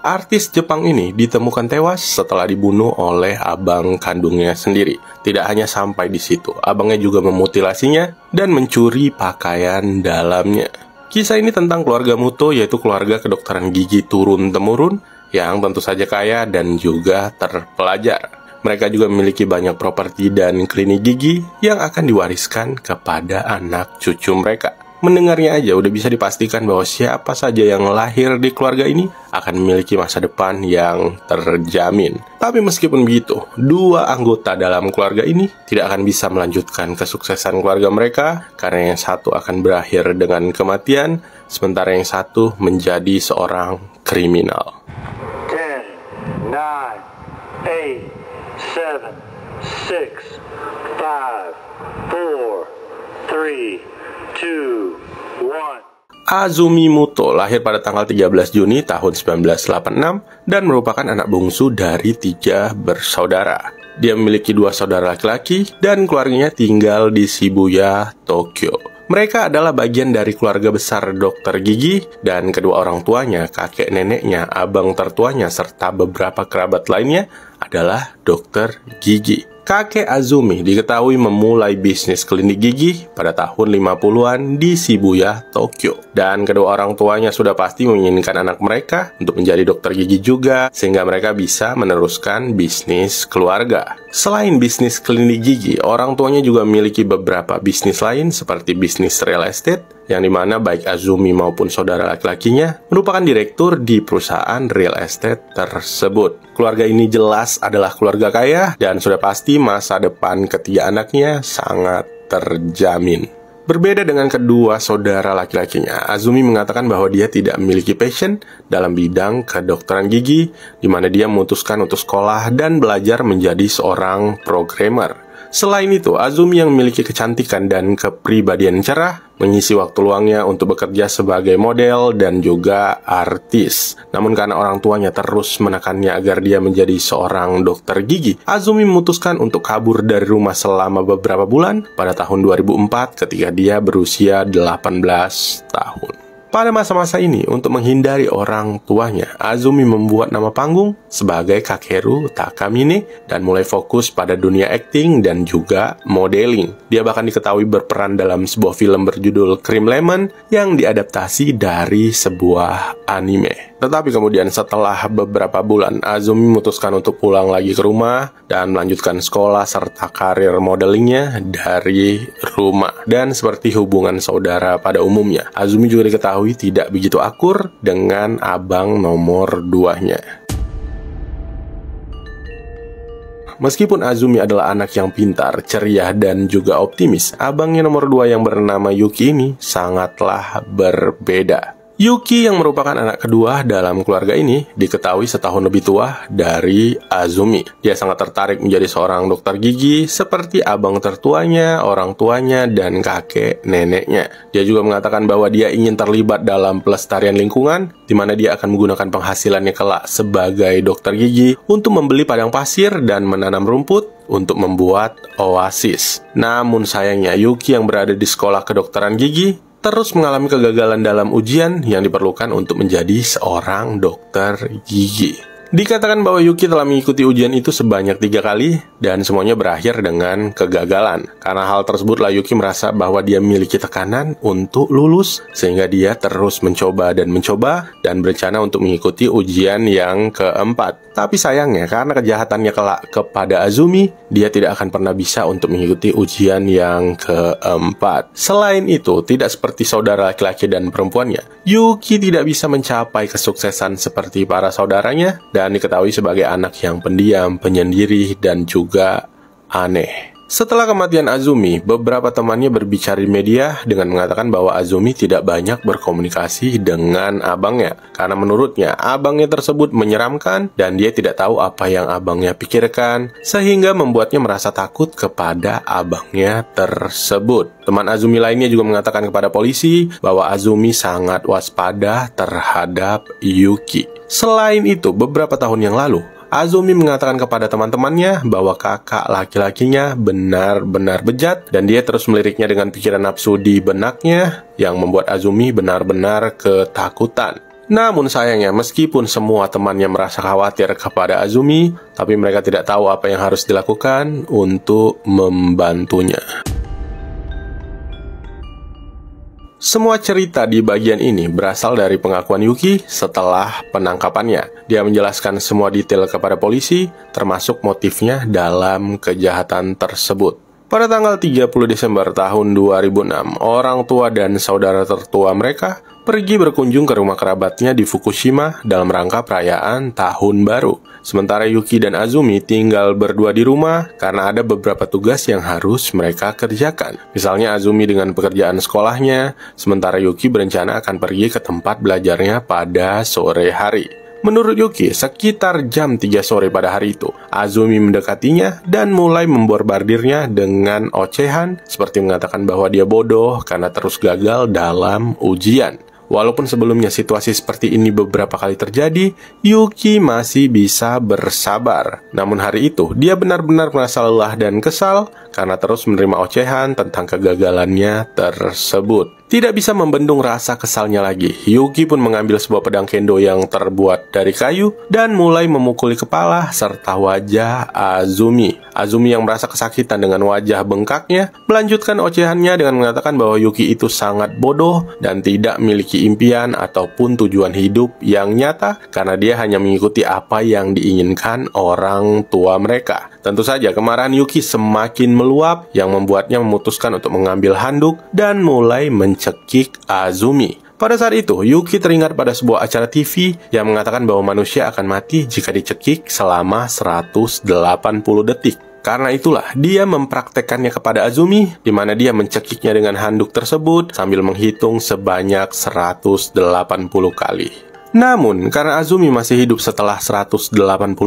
Artis Jepang ini ditemukan tewas setelah dibunuh oleh abang kandungnya sendiri. Tidak hanya sampai di situ, abangnya juga memutilasinya dan mencuri pakaian dalamnya. Kisah ini tentang keluarga Muto, yaitu keluarga kedokteran gigi turun-temurun yang tentu saja kaya dan juga terpelajar. Mereka juga memiliki banyak properti dan klinik gigi yang akan diwariskan kepada anak cucu mereka. Mendengarnya aja udah bisa dipastikan bahwa siapa saja yang lahir di keluarga ini akan memiliki masa depan yang terjamin. Tapi meskipun begitu, dua anggota dalam keluarga ini tidak akan bisa melanjutkan kesuksesan keluarga mereka karena yang satu akan berakhir dengan kematian, sementara yang satu menjadi seorang kriminal. 10, 9, 8, 7, 6, 5, 4, 3, 2, 1. Azumi Muto lahir pada tanggal 13 Juni tahun 1986 dan merupakan anak bungsu dari 3 bersaudara. Dia memiliki 2 saudara laki-laki dan keluarganya tinggal di Shibuya, Tokyo. Mereka adalah bagian dari keluarga besar dokter gigi dan kedua orang tuanya, kakek neneknya, abang tertuanya, serta beberapa kerabat lainnya adalah dokter gigi. Kakek Azumi diketahui memulai bisnis klinik gigi pada tahun 50-an di Shibuya, Tokyo. Dan kedua orang tuanya sudah pasti menginginkan anak mereka untuk menjadi dokter gigi juga, sehingga mereka bisa meneruskan bisnis keluarga. Selain bisnis klinik gigi, orang tuanya juga memiliki beberapa bisnis lain seperti bisnis real estate, yang dimana baik Azumi maupun saudara laki-lakinya merupakan direktur di perusahaan real estate tersebut. Keluarga ini jelas adalah keluarga kaya dan sudah pasti masa depan ketiga anaknya sangat terjamin. Berbeda dengan kedua saudara laki-lakinya, Azumi mengatakan bahwa dia tidak memiliki passion dalam bidang kedokteran gigi, di mana dia memutuskan untuk sekolah dan belajar menjadi seorang programmer. Selain itu, Azumi yang memiliki kecantikan dan kepribadian cerah mengisi waktu luangnya untuk bekerja sebagai model dan juga artis. Namun karena orang tuanya terus menekannya agar dia menjadi seorang dokter gigi, Azumi memutuskan untuk kabur dari rumah selama beberapa bulan pada tahun 2004 ketika dia berusia 18 tahun. Pada masa-masa ini, untuk menghindari orang tuanya, Azumi membuat nama panggung sebagai Kakeru Takamine dan mulai fokus pada dunia akting dan juga modeling. Dia bahkan diketahui berperan dalam sebuah film berjudul Cream Lemon yang diadaptasi dari sebuah anime. Tetapi kemudian setelah beberapa bulan, Azumi memutuskan untuk pulang lagi ke rumah dan melanjutkan sekolah serta karir modelingnya dari rumah. Dan seperti hubungan saudara pada umumnya, Azumi juga diketahui tidak begitu akur dengan abang nomor 2-nya. Meskipun Azumi adalah anak yang pintar, ceria, dan juga optimis, abangnya nomor 2 yang bernama Yuki ini sangatlah berbeda. Yuki yang merupakan anak kedua dalam keluarga ini diketahui setahun lebih tua dari Azumi. Dia sangat tertarik menjadi seorang dokter gigi seperti abang tertuanya, orang tuanya, dan kakek neneknya. Dia juga mengatakan bahwa dia ingin terlibat dalam pelestarian lingkungan, di mana dia akan menggunakan penghasilannya kelak sebagai dokter gigi untuk membeli padang pasir dan menanam rumput untuk membuat oasis. Namun sayangnya, Yuki yang berada di sekolah kedokteran gigi terus mengalami kegagalan dalam ujian yang diperlukan untuk menjadi seorang dokter gigi. Dikatakan bahwa Yuki telah mengikuti ujian itu sebanyak 3 kali dan semuanya berakhir dengan kegagalan. Karena hal tersebutlah Yuki merasa bahwa dia memiliki tekanan untuk lulus, sehingga dia terus mencoba dan berencana untuk mengikuti ujian yang keempat. Tapi sayangnya karena kejahatannya kelak kepada Azumi, dia tidak akan pernah bisa untuk mengikuti ujian yang keempat. Selain itu, tidak seperti saudara laki-laki dan perempuannya, Yuki tidak bisa mencapai kesuksesan seperti para saudaranya dan diketahui sebagai anak yang pendiam, penyendiri, dan juga aneh. Setelah kematian Azumi, beberapa temannya berbicara di media dengan mengatakan bahwa Azumi tidak banyak berkomunikasi dengan abangnya. Karena menurutnya, abangnya tersebut menyeramkan dan dia tidak tahu apa yang abangnya pikirkan, sehingga membuatnya merasa takut kepada abangnya tersebut. Teman Azumi lainnya juga mengatakan kepada polisi bahwa Azumi sangat waspada terhadap Yuki. Selain itu, beberapa tahun yang lalu, Azumi mengatakan kepada teman-temannya bahwa kakak laki-lakinya benar-benar bejat dan dia terus meliriknya dengan pikiran nafsu di benaknya yang membuat Azumi benar-benar ketakutan. Namun sayangnya, meskipun semua temannya merasa khawatir kepada Azumi, tapi mereka tidak tahu apa yang harus dilakukan untuk membantunya. Semua cerita di bagian ini berasal dari pengakuan Yuki setelah penangkapannya. Dia menjelaskan semua detail kepada polisi, termasuk motifnya dalam kejahatan tersebut. Pada tanggal 30 Desember tahun 2006, orang tua dan saudara tertua mereka pergi berkunjung ke rumah kerabatnya di Fukushima dalam rangka perayaan Tahun Baru. Sementara Yuki dan Azumi tinggal berdua di rumah karena ada beberapa tugas yang harus mereka kerjakan. Misalnya Azumi dengan pekerjaan sekolahnya, sementara Yuki berencana akan pergi ke tempat belajarnya pada sore hari. Menurut Yuki, sekitar jam 3 sore pada hari itu, Azumi mendekatinya dan mulai memborbardirnya dengan ocehan, seperti mengatakan bahwa dia bodoh karena terus gagal dalam ujian. Walaupun sebelumnya situasi seperti ini beberapa kali terjadi, Yuki masih bisa bersabar. Namun hari itu, dia benar-benar merasa lelah dan kesal karena terus menerima ocehan tentang kegagalannya tersebut. Tidak bisa membendung rasa kesalnya lagi, Yuki pun mengambil sebuah pedang kendo yang terbuat dari kayu dan mulai memukuli kepala serta wajah Azumi. Azumi yang merasa kesakitan dengan wajah bengkaknya melanjutkan ocehannya dengan mengatakan bahwa Yuki itu sangat bodoh dan tidak memiliki impian ataupun tujuan hidup yang nyata karena dia hanya mengikuti apa yang diinginkan orang tua mereka. Tentu saja kemarahan Yuki semakin meluap yang membuatnya memutuskan untuk mengambil handuk dan mulai mencekik Azumi. Pada saat itu, Yuki teringat pada sebuah acara TV yang mengatakan bahwa manusia akan mati jika dicekik selama 180 detik. Karena itulah, dia mempraktekannya kepada Azumi, di mana dia mencekiknya dengan handuk tersebut sambil menghitung sebanyak 180 kali. Namun, karena Azumi masih hidup setelah 180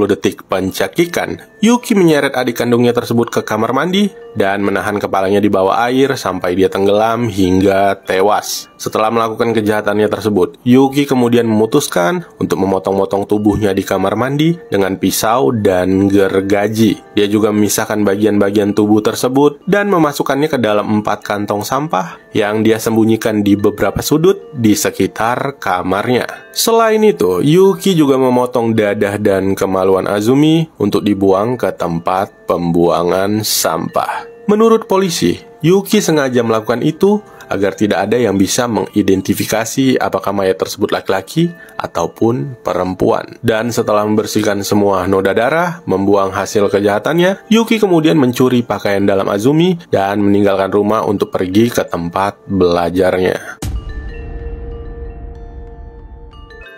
detik pencekikan, Yuki menyeret adik kandungnya tersebut ke kamar mandi dan menahan kepalanya di bawah air sampai dia tenggelam hingga tewas. Setelah melakukan kejahatannya tersebut, Yuki kemudian memutuskan untuk memotong-motong tubuhnya di kamar mandi dengan pisau dan gergaji. Dia juga memisahkan bagian-bagian tubuh tersebut dan memasukkannya ke dalam 4 kantong sampah yang dia sembunyikan di beberapa sudut di sekitar kamarnya. Selain itu, Yuki juga memotong dadah dan kemaluan Azumi untuk dibuang ke tempat pembuangan sampah. Menurut polisi, Yuki sengaja melakukan itu agar tidak ada yang bisa mengidentifikasi apakah mayat tersebut laki-laki ataupun perempuan. Dan setelah membersihkan semua noda darah, membuang hasil kejahatannya, Yuki kemudian mencuri pakaian dalam Azumi dan meninggalkan rumah untuk pergi ke tempat belajarnya.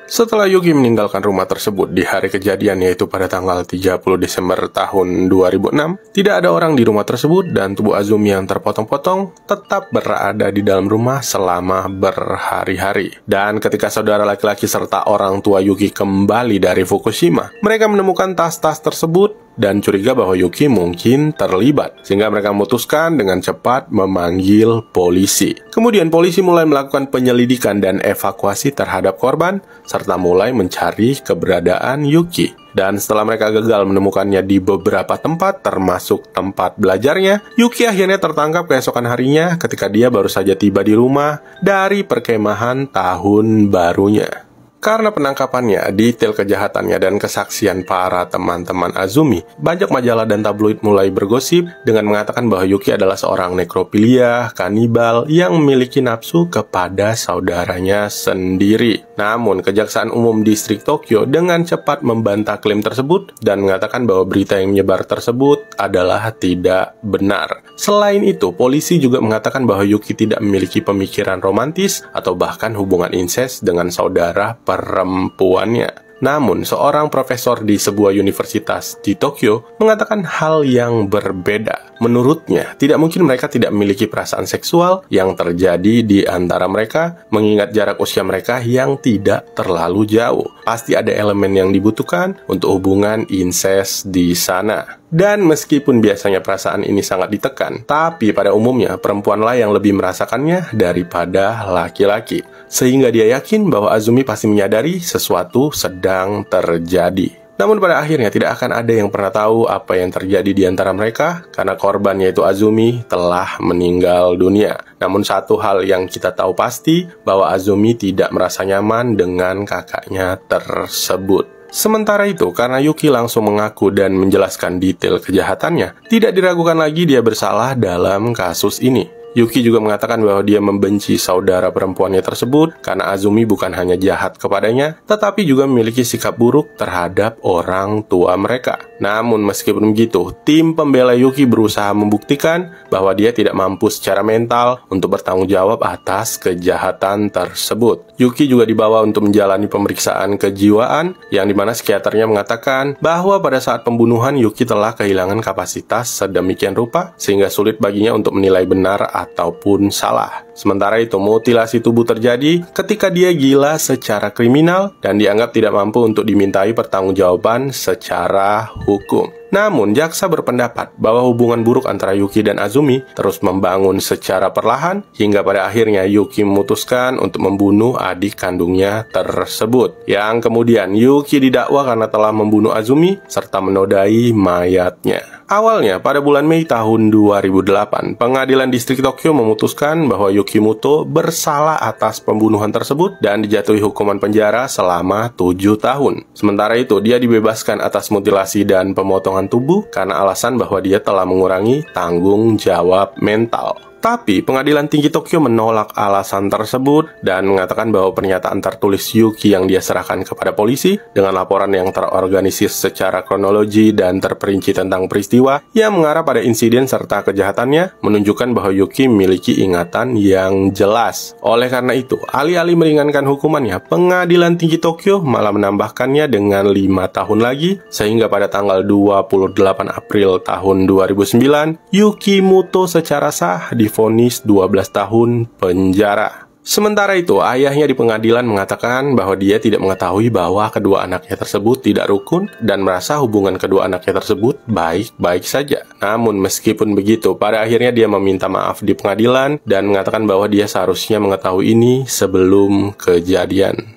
Setelah Yuki meninggalkan rumah tersebut di hari kejadian yaitu pada tanggal 30 Desember tahun 2006, tidak ada orang di rumah tersebut dan tubuh Azumi yang terpotong-potong tetap berada di dalam rumah selama berhari-hari. Dan ketika saudara laki-laki serta orang tua Yuki kembali dari Fukushima, mereka menemukan tas-tas tersebut dan curiga bahwa Yuki mungkin terlibat, sehingga mereka memutuskan dengan cepat memanggil polisi. Kemudian polisi mulai melakukan penyelidikan dan evakuasi terhadap korban, serta mulai mencari keberadaan Yuki. Dan setelah mereka gagal menemukannya di beberapa tempat, termasuk tempat belajarnya, Yuki akhirnya tertangkap keesokan harinya ketika dia baru saja tiba di rumah dari perkemahan tahun barunya. Karena penangkapannya, detail kejahatannya, dan kesaksian para teman-teman Azumi, banyak majalah dan tabloid mulai bergosip dengan mengatakan bahwa Yuki adalah seorang nekrofilia, kanibal yang memiliki nafsu kepada saudaranya sendiri. Namun, Kejaksaan Umum Distrik Tokyo dengan cepat membantah klaim tersebut dan mengatakan bahwa berita yang menyebar tersebut adalah tidak benar. Selain itu, polisi juga mengatakan bahwa Yuki tidak memiliki pemikiran romantis atau bahkan hubungan incest dengan saudara perempuannya. Namun, seorang profesor di sebuah universitas di Tokyo mengatakan hal yang berbeda. Menurutnya, tidak mungkin mereka tidak memiliki perasaan seksual yang terjadi di antara mereka, mengingat jarak usia mereka yang tidak terlalu jauh. Pasti ada elemen yang dibutuhkan untuk hubungan incest di sana. Dan meskipun biasanya perasaan ini sangat ditekan, tapi pada umumnya perempuanlah yang lebih merasakannya daripada laki-laki. Sehingga dia yakin bahwa Azumi pasti menyadari sesuatu sedang terjadi. Namun pada akhirnya tidak akan ada yang pernah tahu apa yang terjadi di antara mereka karena korban yaitu Azumi telah meninggal dunia. Namun satu hal yang kita tahu pasti bahwa Azumi tidak merasa nyaman dengan kakaknya tersebut. Sementara itu, karena Yuki langsung mengaku dan menjelaskan detail kejahatannya, tidak diragukan lagi dia bersalah dalam kasus ini. Yuki juga mengatakan bahwa dia membenci saudara perempuannya tersebut karena Azumi bukan hanya jahat kepadanya, tetapi juga memiliki sikap buruk terhadap orang tua mereka. Namun meskipun begitu, tim pembela Yuki berusaha membuktikan bahwa dia tidak mampu secara mental untuk bertanggung jawab atas kejahatan tersebut. Yuki juga dibawa untuk menjalani pemeriksaan kejiwaan, yang dimana psikiaternya mengatakan bahwa pada saat pembunuhan Yuki telah kehilangan kapasitas sedemikian rupa sehingga sulit baginya untuk menilai benar ataupun salah. Sementara itu, mutilasi tubuh terjadi ketika dia gila secara kriminal dan dianggap tidak mampu untuk dimintai pertanggungjawaban secara hukum. Namun, jaksa berpendapat bahwa hubungan buruk antara Yuki dan Azumi terus membangun secara perlahan hingga pada akhirnya Yuki memutuskan untuk membunuh adik kandungnya tersebut. Yang kemudian Yuki didakwa karena telah membunuh Azumi serta menodai mayatnya. Awalnya, pada bulan Mei tahun 2008, Pengadilan Distrik Tokyo memutuskan bahwa Yukimoto bersalah atas pembunuhan tersebut dan dijatuhi hukuman penjara selama 7 tahun. Sementara itu, dia dibebaskan atas mutilasi dan pemotongan tubuh karena alasan bahwa dia telah mengurangi tanggung jawab mental. Tapi Pengadilan Tinggi Tokyo menolak alasan tersebut dan mengatakan bahwa pernyataan tertulis Yuki yang dia serahkan kepada polisi dengan laporan yang terorganisir secara kronologi dan terperinci tentang peristiwa yang mengarah pada insiden serta kejahatannya menunjukkan bahwa Yuki memiliki ingatan yang jelas. Oleh karena itu, alih-alih meringankan hukumannya, Pengadilan Tinggi Tokyo malah menambahkannya dengan 5 tahun lagi sehingga pada tanggal 28 April tahun 2009, Yukimoto secara sah divonis 12 tahun penjara. Sementara itu, ayahnya di pengadilan mengatakan bahwa dia tidak mengetahui bahwa kedua anaknya tersebut tidak rukun dan merasa hubungan kedua anaknya tersebut baik-baik saja. Namun meskipun begitu, pada akhirnya dia meminta maaf di pengadilan dan mengatakan bahwa dia seharusnya mengetahui ini sebelum kejadian.